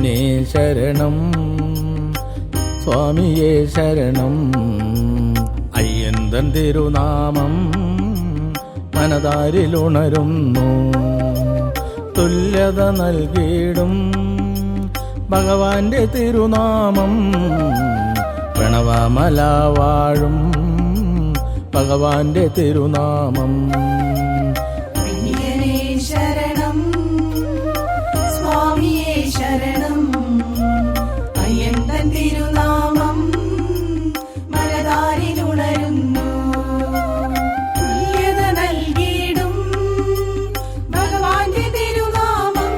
അയ്യനേ ശരണം സ്വാമിയേ ശരണം. അയ്യന്തൻ തിരുനാമം മനതാരിലുണരുന്നു. തുല്യത നൽകിയിടും ഭഗവാന്റെ തിരുനാമം. പ്രണവമല വാഴും ഭഗവാന്റെ തിരുനാമം. അയ്യനേ ശരണം സ്വാമിയേ ശരണം. അയ്യന്തൻ തിരുനാമം മനതാരിലുണരുന്നു. തുല്യത നൽകിയിടും ഭഗവാന്റെ തിരുനാമം.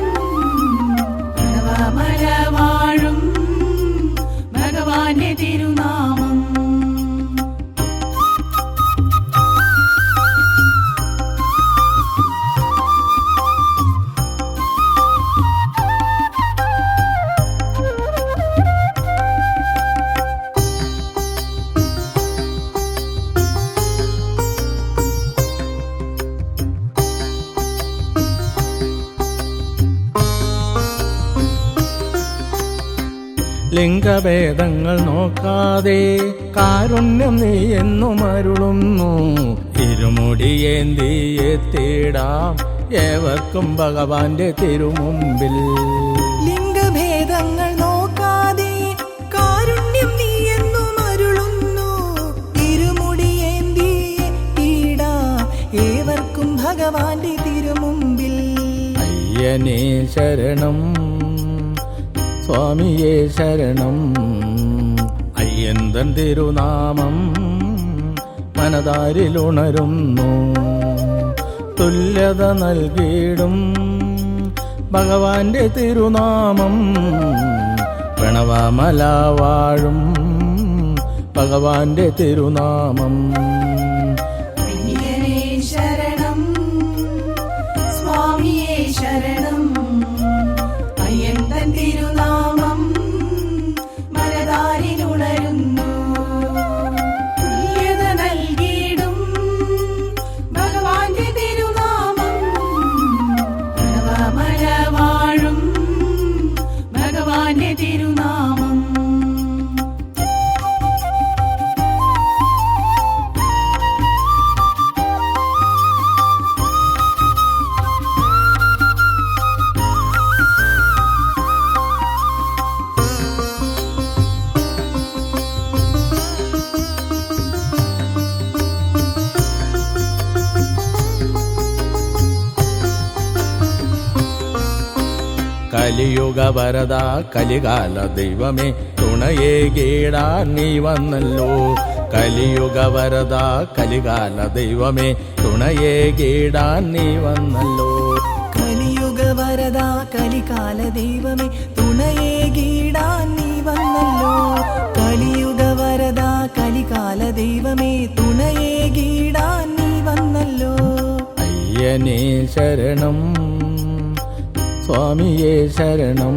പ്രണവമല വാഴും ഭഗവാന്റെ തിരുനാമം. ലിംഗഭേദങ്ങൾ നോക്കാതെ കാരുണ്യം നീ എന്നും അരുളുന്നു. ഇരുമുടിയേന്തി എത്തിയിടാം ഏവർക്കും ഭഗവാന്റെ തിരുമുമ്പിൽ. ലിംഗഭേദങ്ങൾ നോക്കാതെ കാരുണ്യം നീ എന്നും അരുളുന്നു. ഇരുമുടിയേന്തി എത്തിയിടാം ഏവർക്കും ഭഗവാന്റെ തിരുമുമ്പിൽ. അയ്യനേ ശരണം സ്വാമിയേ ശരണം. അയ്യന്തൻ തിരുനാമം മനതാരിലുണരുന്നു. തുല്യത നൽകിയിടും ഭഗവാന്റെ തിരുനാമം. പ്രണവമല വാഴും ഭഗവാന്റെ തിരുനാമം. അയ്യനേ ശരണം സ്വാമിയേ ശരണം. അയ്യന്തൻ തിരുനാമം മനതാരിലുണരുന്നു. തുല്യത നൽകിയിടും ഭഗവാന്റെ തിരുനാമം. പ്രണവമല വാഴും ഭഗവാന്റെ തിരുനാമം. കലിയുഗ വരദ കലികാല ദൈവമേ തുണയേകീടാൻ നീ വന്നല്ലോ. കലിയുഗ വരദ കലികാല ദൈവമേ തുണയേകീടാൻ നീ വന്നല്ലോ. കലിയുഗ വരദ കലികാല ദൈവമേ തുണയേകീടാൻ നീ വന്നല്ലോ. കലിയുഗ വരദ കലികാല ദൈവമേ തുണയേകീടാൻ നീ വന്നല്ലോ. അയ്യനേ ശരണം സ്വാമിയേ ശരണം.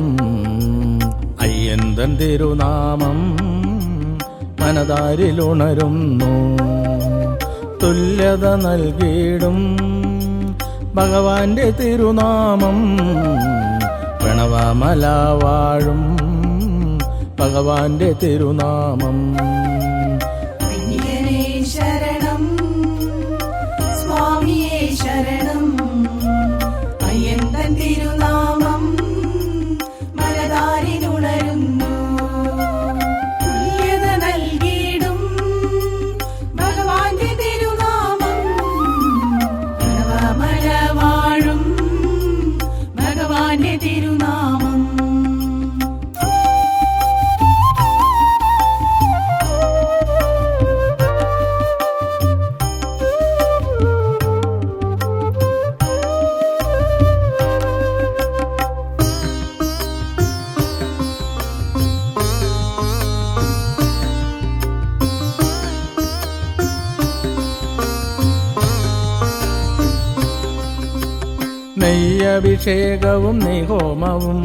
അയ്യന്തൻ തിരുനാമം മനതാരിലുണരുന്നു. തുല്യത നൽകിയിടും ഭഗവാന്റെ തിരുനാമം. പ്രണവമല വാഴും ഭഗവാന്റെ തിരുനാമം. അയ്യനേ ശരണം സ്വാമിയേ ശരണം. അയ്യന്തൻ തിരുനാമം മനതാരിലുണരുന്നു. തുല്യത നൽകിയിടും ഭഗവാന്റെ തിരുനാമം. പ്രണവമല വാഴും ഭഗവാന്റെ തിരുനാമം. നെയ്യഭിഷേകവും നെയ്ഹോമവും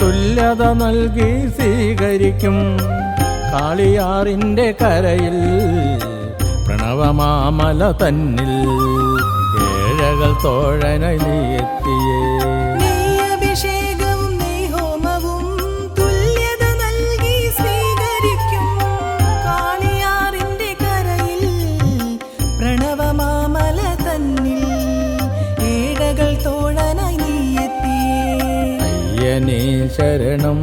തുല്യത നൽകി സ്വീകരിക്കും. കാളിയാറിന്റെ കരയിൽ പ്രണവമാമല തന്നിൽ ഏഴകൾ തോഴനായി നീ എത്തിയേ. നെയ്യഭിഷേകവും നെയ്ഹോമവും ശരണം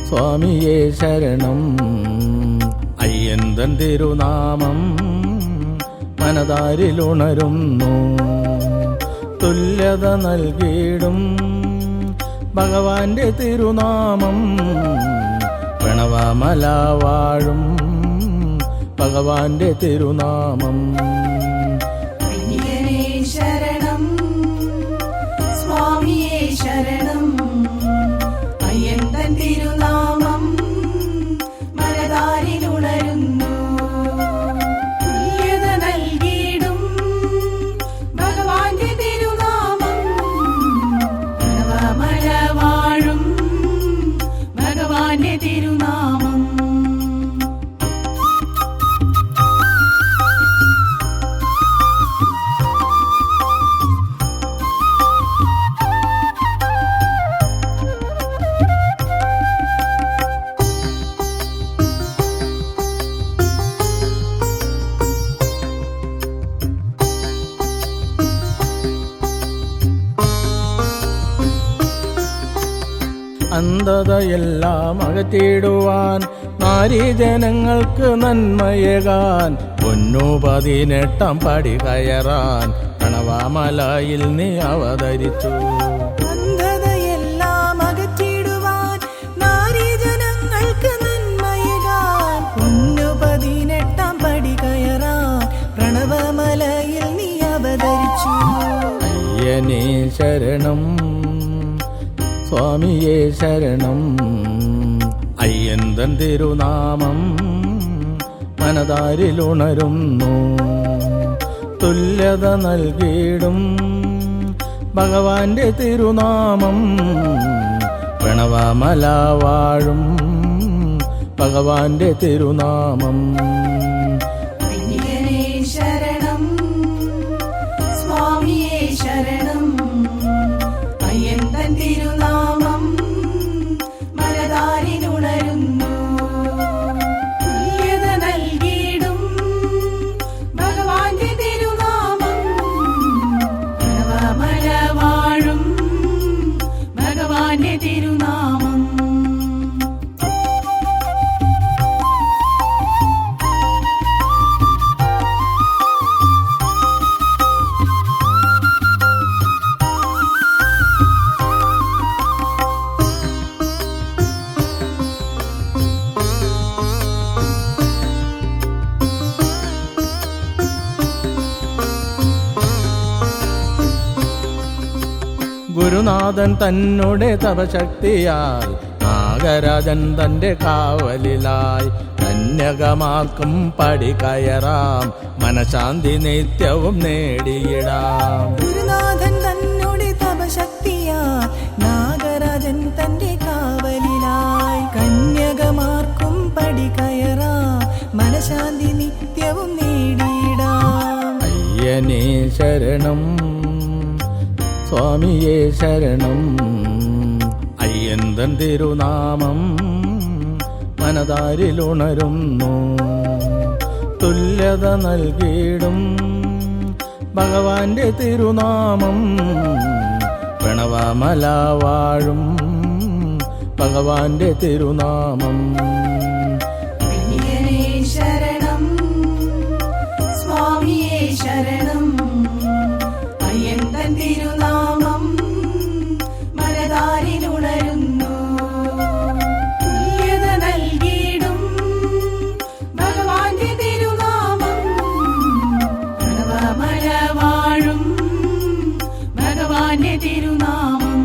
സ്വാമിയേ ശരണം അയ്യന്തൻ തിരുനാമം മനതാരിലുണരുന്നു തുല്യത നൽകിയിടും ഭഗവാന്റെ തിരുനാമം പ്രണവമല വാഴും ഭഗവാന്റെ തിരുനാമം അയ്യനേ ശരണം സ്വാമിയേ ശരണം അയ്യന്തൻ തിരുനാമം മനതാരിലുണരുന്നു തുല്യത നൽകിയിടും ഭഗവാന്റെ തിരുനാമം പ്രണവമല വാഴും ഭഗവാന്റെ തിരുനാമം അന്ധതയെല്ലാം അകറ്റിടുവാൻ നാരീജനങ്ങൾക്ക് നന്മയേകാൻ 18 പടി കയറാൻ പ്രണവമലയിൽ നീ അവതരിച്ചു അന്ധതയെല്ലാം അകറ്റിടുവാൻ നാരീജനങ്ങൾക്ക് നന്മയേകാൻ 18 പടി കയറാൻ പ്രണവമലയിൽ നീ അവതരിച്ചു അയ്യനേ ശരണം സ്വാമിയേ ശരണം അയ്യന്തൻ തിരുനാമം മനതാരിലുണരുന്നു തുല്യത നൽകിയിടും ഭഗവാന്റെ തിരുനാമം പ്രണവമല വാഴും ഭഗവാന്റെ തിരുനാമം അയ്യനേ ശരണം സ്വാമിയേ ശരണം അയ്യന്തൻ തിരുനാമം മനതാരിലുണരുന്നു തുല്യത നൽകിയിടും ഭഗവാന്റെ തിരുനാമം പ്രണവമല വാഴും ഭഗവാന്റെ തിരുനാമം ഗുരുനാഥൻ തന്നോടെ തപശക്തിയായി നാഗരാജൻ തന്റെ കാവലിലായി കന്യകമാർക്കും പടി കയറാം മനഃശാന്തി നിത്യവും നേടിയിടാം ഗുരുനാഥൻ തന്നോട് തപശക്തിയാ നാഗരാജൻ തന്റെ കാവലിലായി കന്യകമാർക്കും പടി കയറാ മനഃശാന്തി നിത്യവും നേടിയിടാം അയ്യനേ ശരണം സ്വാമിയേ ശരണം അയ്യന്തൻ തിരുനാമം മനതാരിലുണരുന്നു തുല്യത നൽകിയിടും ഭഗവാന്റെ തിരുനാമം പ്രണവമല വാഴും ഭഗവാന്റെ തിരുനാമം അയ്യനേ ശരണം സ്വാമിയേ ശരണം അയ്യന്തൻ തിരുനാമം മനതാരിലുണരുന്നു തുല്യത നൽകിയിടും ഭഗവാന്റെ തിരുനാമം പ്രണവമല വാഴും ഭഗവാന്റെ തിരുനാമം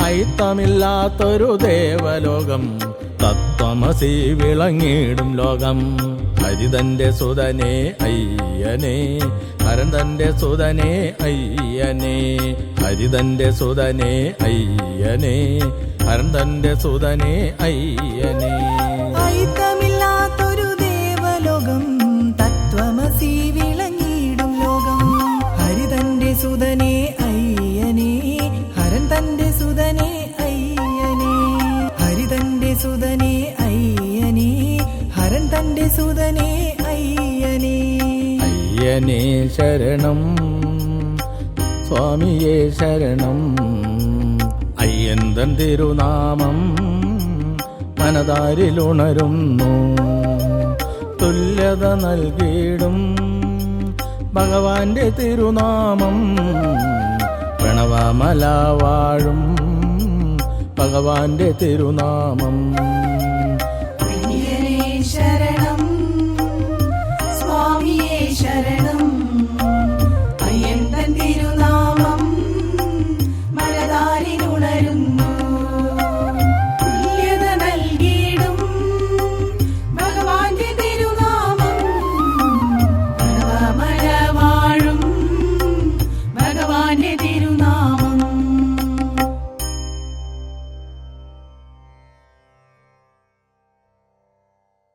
അയിത്തമില്ലാത്തൊരു ദേവലോകം തത്വമസി വിളങ്ങിടും ലോകം ഹരിതന്റെ സുതനേ അയ്യനേ ഹരൻ തന്റെ സുതനേ അയ്യനേ ഹരിതന്റെ സുതനേ അയ്യനേ ഹരൻ തന്റെ സുതനേ അയ്യനേ സുതനേ അയ്യനേ. അയ്യനേ ശരണം സ്വാമിയേ ശരണം. അയ്യന്തൻ തിരുനാമം മനതാരിലുണരുന്നു. തുല്യത നൽകിയിടും ഭഗവാന്റെ തിരുനാമം. പ്രണവമല വാഴും ഭഗവാന്റെ തിരുനാമം.